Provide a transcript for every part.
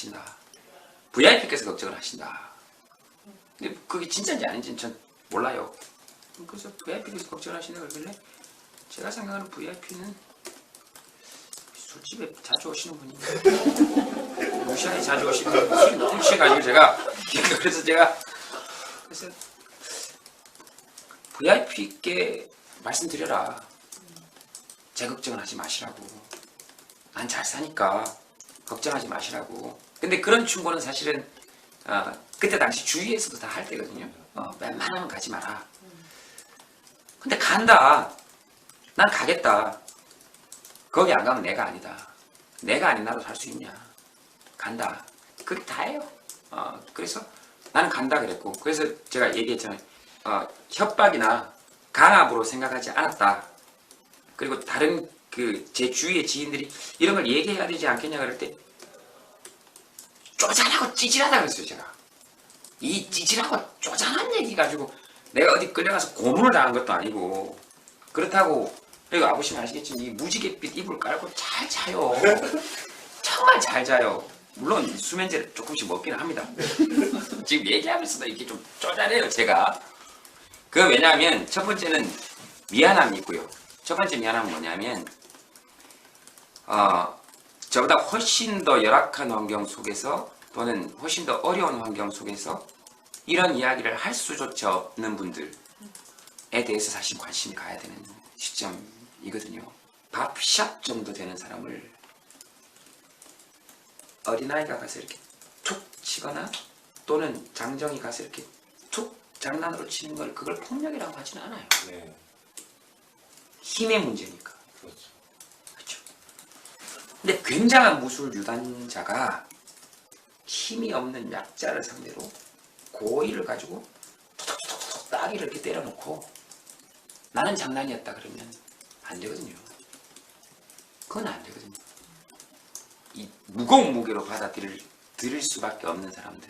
하신다. VIP께서 걱정을 하신다. 근데 그게 진짜인지 아닌지는 전 몰라요. 그래서 VIP께서 걱정을 하신다 그러길래 제가 생각하는 VIP는 술집에 자주 오시는 분이 무시하게 자주 오시는 분, 술이 너무 취해가지고 그래서 VIP께 말씀드려라. 제 걱정을 하지 마시라고. 난 잘 사니까 걱정하지 마시라고. 근데 그런 충고는 사실은 그때 당시 주위에서도 다 할 때거든요. 웬만하면 가지 마라. 근데 간다. 난 가겠다. 거기 안 가면 내가 아니다. 내가 아닌 나도 살 수 있냐. 간다. 그게 다예요. 그래서 나는 간다 그랬고, 그래서 제가 얘기했잖아요. 협박이나 강압으로 생각하지 않았다. 그리고 다른 제 주위의 지인들이 이런 걸 얘기해야 되지 않겠냐 그럴 때 쪼잔하고 찌질하다 그랬어요. 제가 이 찌질하고 쪼잔한 얘기 가지고 내가 어디 끌려가서 고문을 당한 것도 아니고, 그렇다고 그리고 아버지는 아시겠지만 이 무지갯빛 이불 깔고 잘 자요. 정말 잘 자요. 물론 수면제를 조금씩 먹기는 합니다. 지금 얘기하면서도 이렇게 좀 쪼잔해요 제가. 그 왜냐하면 첫 번째는 미안함이 있고요. 첫 번째 미안함은 뭐냐면 저보다 훨씬 더 열악한 환경 속에서 또는 훨씬 더 어려운 환경 속에서 이런 이야기를 할 수조차 없는 분들에 대해서 사실 관심이 가야 되는 시점이거든요. 밥샵 정도 되는 사람을 어린아이가 가서 이렇게 툭 치거나 또는 장정이 가서 이렇게 툭 장난으로 치는 걸 그걸 폭력이라고 하지는 않아요. 네. 힘의 문제니까. 그렇죠. 그렇죠. 근데 굉장한 무술 유단자가 힘이 없는 약자를 상대로 고의를 가지고 톡톡톡톡 따기를 이렇게 때려놓고 나는 장난이었다 그러면 안 되거든요. 그건 안 되거든요. 이 무거운 무게로 받아들일 수밖에 없는 사람들.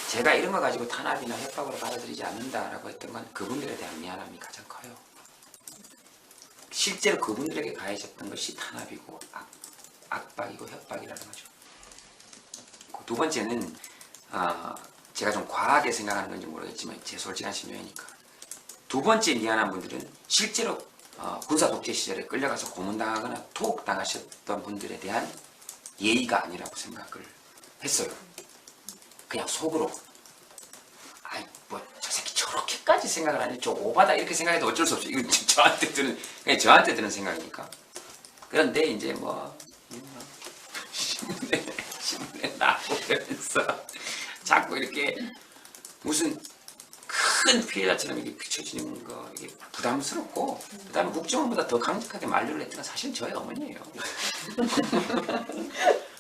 제가 이런 거 가지고 탄압이나 협박으로 받아들이지 않는다라고 했던 건 그분들에 대한 미안함이 가장 커요. 실제로 그분들에게 가해졌던 것이 탄압이고 압박이고 협박이라는 거죠. 두 번째는 제가 좀 과하게 생각하는 건지 모르겠지만 제 솔직한 심정이니까 두 번째 미안한 분들은 실제로 군사 독재 시절에 끌려가서 고문당하거나 투옥당하셨던 분들에 대한 예의가 아니라고 생각을 했어요. 그냥 속으로 아이 뭐 저 새끼 저렇게까지 생각을 하니 좀 오바다 이렇게 생각해도 어쩔 수 없어요. 이거 저한테 드는 생각이니까. 그런데 이제 신문에 나오면서 자꾸 이렇게 무슨 큰 피해자처럼 이게 비춰지는 거 이게 부담스럽고, 그다음에 국정원보다 더 강력하게 만류를 했던 건 사실 저희 어머니예요.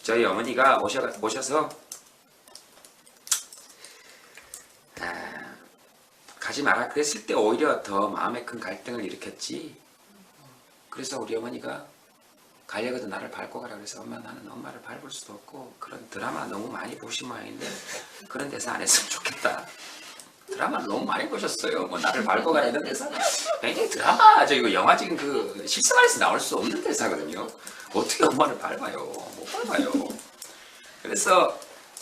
저희 어머니가 오셔서 가지 마라 그랬을 때 오히려 더 마음에 큰 갈등을 일으켰지. 그래서 우리 어머니가 가려거든 나를 밟고 가라 그래서 엄마 나는 엄마를 밟을 수도 없고 그런 드라마 너무 많이 보신 모양인데 그런 대사 안 했으면 좋겠다. 드라마를 너무 많이 보셨어요. 뭐 나를 밟고 가라 이런 대사 굉장히 드라마 이거 영화 지금 그 실생활에서 나올 수 없는 대사거든요. 어떻게 엄마를 밟아요? 못 밟아요. 그래서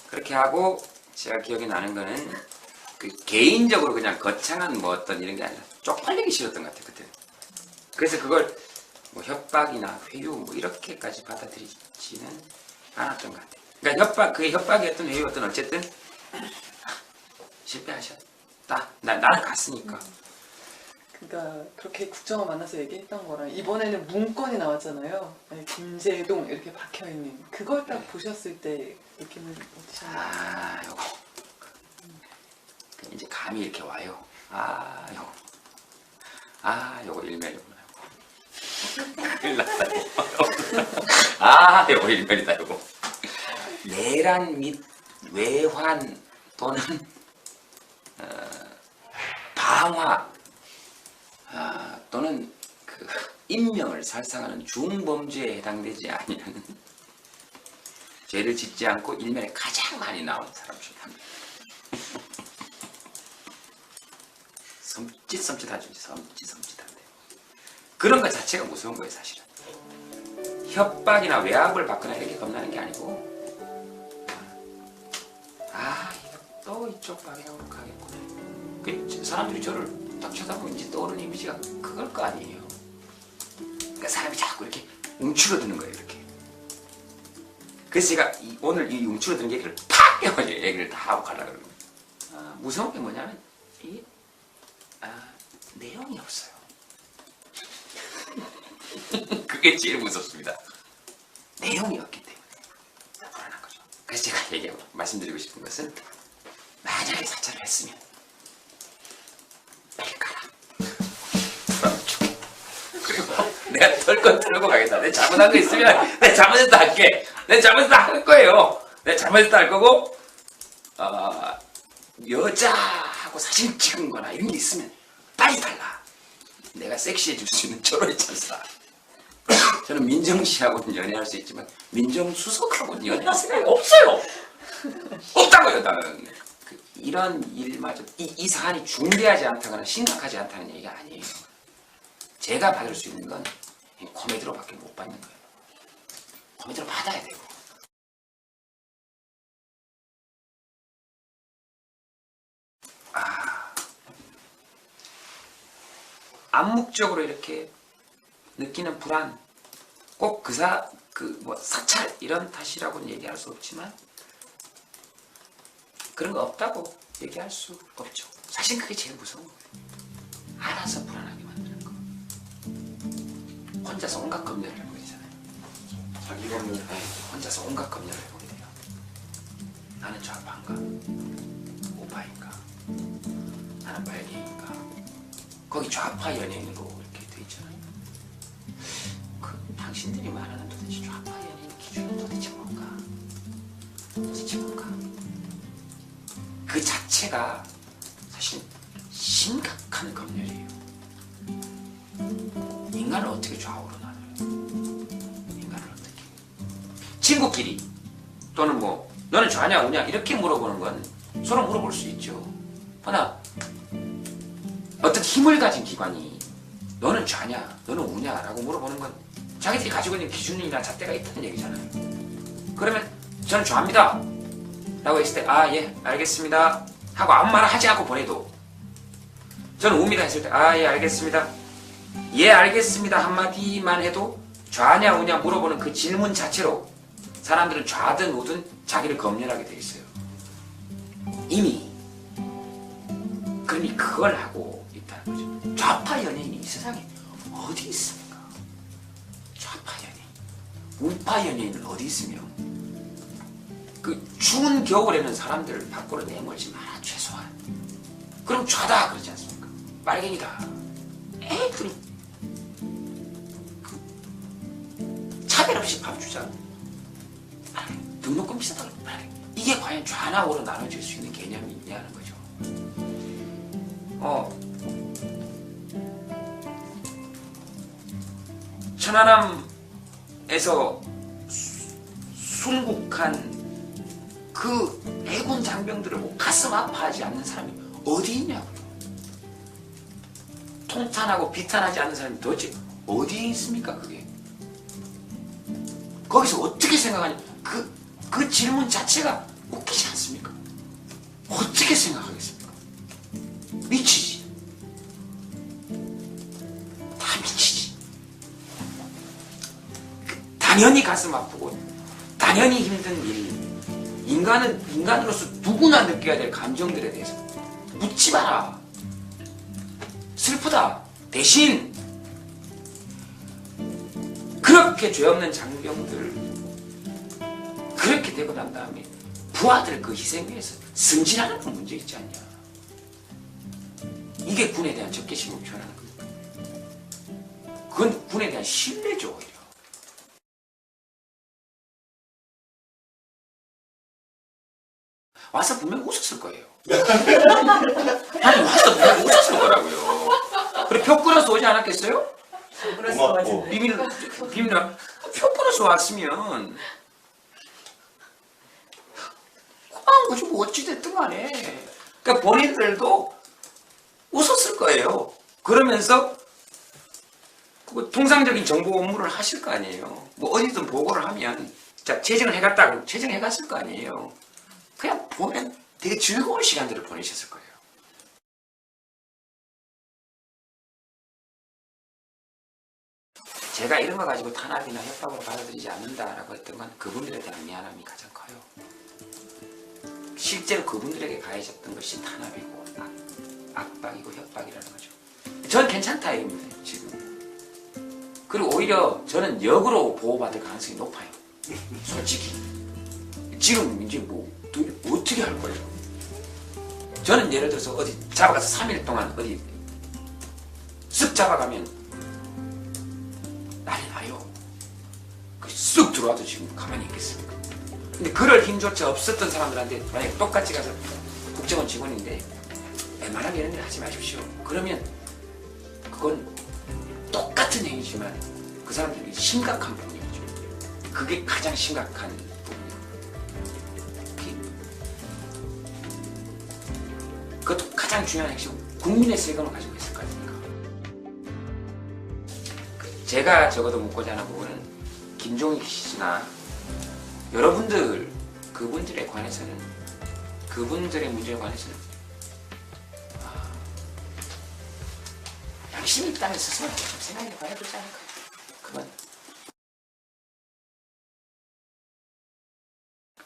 그렇게 하고 제가 기억이 나는 거는 그 개인적으로 그냥 거창한 뭐 어떤 이런 게 아니라 쪽팔리기 싫었던 것 같아요 그때. 그래서 그걸 뭐 협박이나 회유 뭐 이렇게까지 받아들이지는 않았던 것 같아요. 그러니까 협박이었던 회유였던 어쨌든 실패하셨다. 나는 갔으니까. 그러니까 그렇게 국정원 만나서 얘기했던 거랑 이번에는 문건이 나왔잖아요. 김제동 이렇게 박혀있는 그걸 딱 보셨을 때 느낌은 어떠셨나요? 요거 이제 감이 이렇게 와요. 요거 일면이구나. 큰일 났다. 요거 일면이다. 요거 내란 및 외환 또는 방화 또는 그 인명을 살상하는 중범죄에 해당되지 아니하는 죄를 짓지 않고 일면에 가장 많이 나온 사람 중에 한 명. 섬찟하죠. 섬찟한데 그런 것 자체가 무서운 거예요 사실은. 협박이나 외압을 받거나 이렇게 겁나는 게 아니고 또 이쪽 방향으로 가겠구나. 그 사람들이 저를 딱 쳐다보면 이제 떠오르는 이미지가 그걸 거 아니에요. 그러니까 사람이 자꾸 이렇게 움츠러드는 거예요, 이렇게. 그래서 제가 오늘 이 움츠러드는 얘기를 팍 해가지고 얘기를 다 하고 가려고 그러는 거예요. 무서운 게 뭐냐면 내용이 없어요. 그게 제일 무섭습니다. 내용이 없기 때문에 불안한 거죠. 그래서 제가 말씀드리고 싶은 것은 만약에 사찰을 했으면 빨리 가라. 불안을 죽겠다. 그리고 내가 털건 털고 가겠다. 내 잘못한 거 있으면 내 잘못했다 할게. 내 잘못했다 할 거예요. 내 잘못했다 할 거고 여자하고 사진 찍은 거나 이런 게 있으면 빨리 달라. 내가 섹시해 줄 수 있는 저런 찬스다. 저는 민정 씨하고는 연애할 수 있지만 민정 수석하고는 연애할 생각이 없어요. 없다고요, 나는. 이런 일마저 이 사안이 중대하지 않다거나 심각하지 않다는 얘기가 아니에요. 제가 받을 수 있는 건 코미디로밖에 못 받는 거예요. 코미디로 받아야 되고. 암묵적으로 이렇게 느끼는 불안, 꼭 사찰 이런 탓이라고는 얘기할 수 없지만 그런 거 없다고 얘기할 수 없죠. 사실 그게 제일 무서운 거예요. 알아서 불안하게 만드는 거. 혼자서 온갖 검열을 해보게 되잖아요. 자기 검열. 네, 혼자서 온갖 검열을 해보게 돼요. 나는 좌파인가? 우파인가? 나는 빨갱이인가? 거기 좌파 연예인으로 이렇게 돼 있잖아요. 당신들이 말하는 도대체 좌파 연예인 기준은 도대체 뭔가? 도대체 뭔가? 그 자체가 사실 심각한 검열이에요. 인간을 어떻게 좌우로 나눠요? 인간을 어떻게? 친구끼리 또는 너는 좌냐 우냐 이렇게 물어보는 건 서로 물어볼 수 있죠. 하나 어떤 힘을 가진 기관이 너는 좌냐 너는 우냐 라고 물어보는 건 자기들이 가지고 있는 기준이나 잣대가 있다는 얘기잖아요. 그러면 저는 좌입니다 라고 했을 때 예 알겠습니다 하고 아무 말 하지 않고 보내도, 저는 우입니다 했을 때 예 알겠습니다 예 알겠습니다 한마디만 해도 좌냐 우냐 물어보는 그 질문 자체로 사람들은 좌든 우든 자기를 검열하게 돼 있어요. 이미 그걸 하고 있다는 거죠. 좌파 연예인이 이 세상에 어디 있습니까? 좌파 연예인, 우파 연예인은 어디 있으며 그 추운 겨울에는 사람들을 밖으로 내몰지 마라 최소한. 그럼 좌다 그러지 않습니까? 빨갱이다. 애들이 차별 없이 밥 주자. 등록금 비싸다고 빨갱이. 이게 과연 좌나 우로 나눠질 수 있는 개념이 있냐는 거죠. 천안함에서 순국한 그 해군 장병들을 가슴 아파하지 않는 사람이 어디 있냐고요. 통탄하고 비탄하지 않는 사람이 도대체 어디에 있습니까 그게. 거기서 어떻게 생각하냐. 그 질문 자체가 웃기지 않습니까? 어떻게 생각하겠습니까? 미치지. 다 미치지. 당연히 가슴 아프고 당연히 힘든 일. 인간은 인간으로서 누구나 느껴야 될 감정들에 대해서 묻지 마라. 슬프다. 대신 그렇게 죄 없는 장병들 그렇게 되고 난 다음에 부하들 그 희생 위해서 승진하는 건 문제 있지 않냐. 이게 군에 대한 적개심을 표현하는 겁니다. 그건 군에 대한 신뢰죠 오히려. 와서 분명 웃었을 거예요. 아니 와서 분명 웃었을 거라고요. 그래 표 끊어서 오지 않았겠어요? 비밀로 표 끊어서 왔으면 그지 뭐 어찌됐든 간에 그러니까 본인들도 웃었을 거예요. 그러면서 그 통상적인 정보 업무를 하실 거 아니에요. 뭐 어디든 보고를 하면 자 채증을 해갔다 그럼 채증해 갔을 거 아니에요. 그냥 보면 되게 즐거운 시간들을 보내셨을 거예요. 제가 이런 거 가지고 탄압이나 협박으로 받아들이지 않는다라고 했던 건 그분들에 대한 미안함이 가장 커요. 실제로 그분들에게 가해졌던 것이 탄압이고 압박이고 협박이라는 거죠. 저는 괜찮다 이겁니다. 지금. 그리고 오히려 저는 역으로 보호받을 가능성이 높아요. 솔직히. 지금 이제 뭐 어떻게 할 거예요? 저는 예를 들어서 어디 잡아가서 3일 동안 어디 쓱 잡아가면 난리 나요. 쓱 들어와도 지금 가만히 있겠습니까? 근데 그럴 힘조차 없었던 사람들한테 만약에 똑같이 가서 국정원 직원인데 웬만하면 이런 일 하지 마십시오. 그러면 그건 똑같은 행위지만 그 사람들이 심각한 부분이죠. 그게 가장 심각한 부분이에요. 그것도 가장 중요한 핵심, 국민의 세금을 가지고 있을 거 아닙니까? 제가 적어도 묻고자 하는 부분은 김종익 씨나 여러분들 그분들에 관해서는 그분들의 문제에 관해서는 양심이 있다면 스스로 좀 생각해 봐야 되지 않을까요? 그건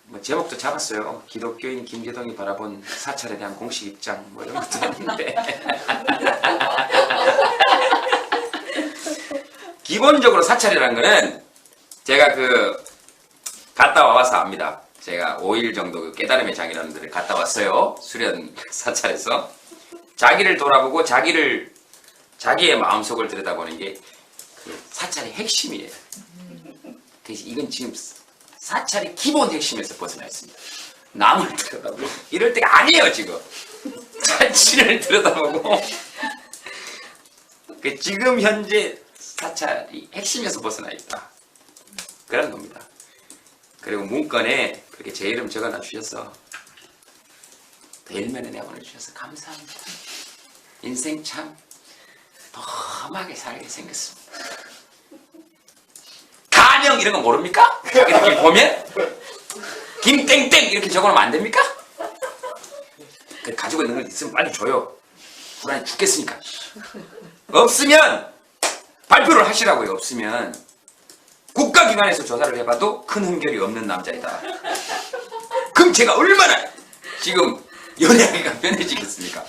뭐 제목도 잡았어요. 기독교인 김재동이 바라본 사찰에 대한 공식 입장 뭐 이런 것도 했는데 기본적으로 사찰이라는 거는 제가 갔다 와서 압니다. 제가 5일 정도 깨달음의 장이라는 데를 갔다 왔어요. 수련 사찰에서. 자기를 돌아보고 자기의 마음속을 들여다보는 게 사찰의 핵심이에요. 그래서 이건 지금 사찰의 기본 핵심에서 벗어나 있습니다. 남을 들여다보고 이럴 때가 아니에요 지금. 자신을 들여다보고 지금 현재 사찰이 핵심에서 벗어나 있다. 그런 겁니다. 그리고 문건에 그렇게 제 이름 적어놔 주셔서 일면에 내보내주셔서 감사합니다. 인생 참 험하게 살게 생겼습니다. 가명 이런 거 모릅니까? 이렇게 보면 김땡땡 이렇게 적어놓으면 안 됩니까? 가지고 있는 걸 있으면 빨리 줘요. 불안해 죽겠으니까. 없으면 발표를 하시라고요. 없으면 국가기관에서 조사를 해봐도 큰 흠결이 없는 남자이다. 그럼 제가 얼마나 지금 연예계가 편해지겠습니까?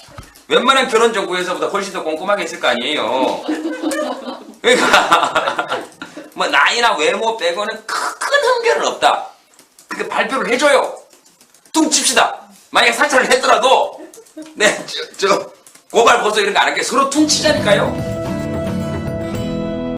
웬만한 결혼 정보에서보다 훨씬 더 꼼꼼하게 했을 거 아니에요. 그러니까 뭐 나이나 외모 빼고는 큰 흠결은 없다. 그렇게 발표를 해줘요. 퉁칩시다. 만약에 사찰을 했더라도 네, 고발 고소 이런 거 안 할게 서로 퉁치자니까요.